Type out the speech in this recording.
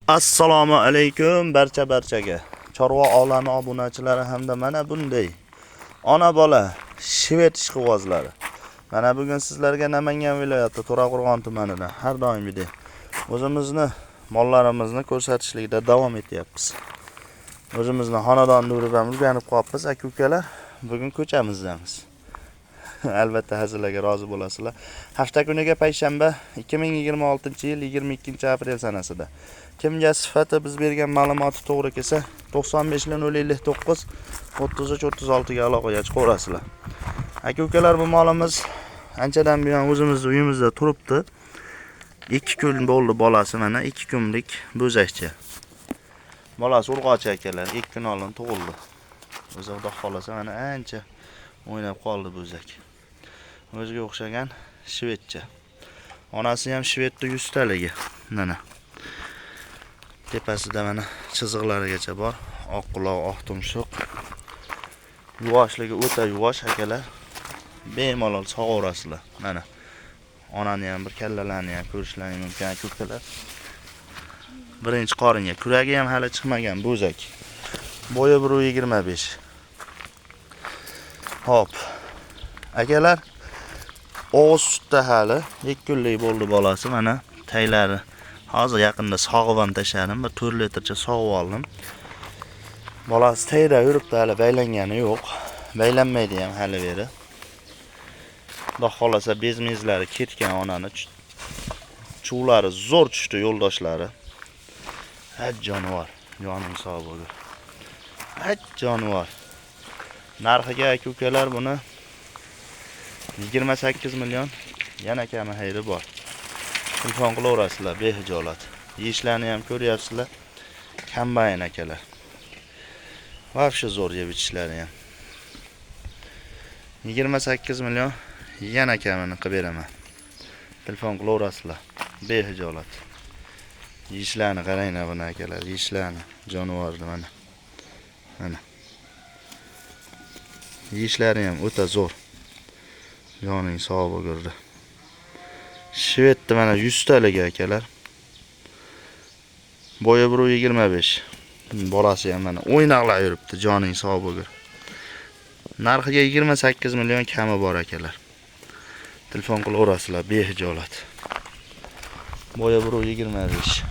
Assalomu alaykum barchaga. Chorva olami obunachilari hamda mana bunday ona bola shvet ishqibozlari. Mana bugun sizlarga Namangan viloyati To'raqo'rg'on tumanidan har doimgidek o'zimizni mollarimizni ko'rsatishlikda davom etyapmiz. O'zimizni xonadonni urib o'rganib qolibmiz, aka-ukalar. Bugun ko'chamizdamiz. Albatta hazillarga rozi bo'lasizlar. Hafta kuniga payshanba 2026-yil 22-aprel sanasida. Kimga sifati biz bergan ma'lumoti to'g'ri kelsa 95 33 ga aloqaga chiqaverasizlar. Aka-ukalar, bu molimiz anchadan buyon o'zimizning uyimizda turibdi. 2 kun bo'ldi bolasi, mana 2 kunlik bo'zakcha. Bolasi urg'ochi akalar, 2 kun oldin tug'ildi. O'zi Xudo xolasa mana ancha o'ynab qoldi bo'zak. O'ziga o'xshagan shvetcha. Onasi ham shvetda 100 taligi. Mana. Tepasida mana chiziqlarigacha bor. Oq quloq, oq tumshuq. Yuvoshligi o'ta yuvosh akalar. Bemalol sog'averasizlar. Mana. Onani ham bir kallalarni ham ko'rishlaring mumkin aka-ukalar. Birinchi qoringa, kuragi ham hali chiqmagan bo'zak. Bo'yi 1.25. Hop. Akalar, o'g'iz sutda hali 2 kunlik bo'ldi bolasi. Mana taylari hozir yaqinda sog'ib ham tashladim, bir 4 litrcha sog'ib oldim. Bolasi tayda yuribdi, hali baylangani yo'q. Baylanmaydi ham hali beri. Xudo xolasa bezmezlari ketgan onani. Chuvlari zo'r tushdi yo'ldoshlari. Haj jonivor, jonim sog' bo'lsin. Haj jonivor. Narxiga aka-ukalar buni 28 million yana kami hayri bor. Telefon qilaverasizlar behijolat. Yeyishlarni ham ko'ryapsizlar. Kambayn akalar. Vafsha zo'r yeb ichishlari ham. 28 million yana kamini qilib beraman. Telefon qilaverasizlar behijolat. Yeyishlarni qaranglar buni akalar, yeyishlarni jonivorni mana. Mana. Yeyishlari ham o'ta zo'r. Yoning sog' bo'lgurdi. Shvetda mana 100 taligi akalar. Bo'yi 1.25. Bolasi ham mana o'ynaqlab yuribdi, joning sog' bo'lgur. Narxiga 28 million kami bor akalar. Telefon qilaverasizlar behijolat. Bo'yi 1.25.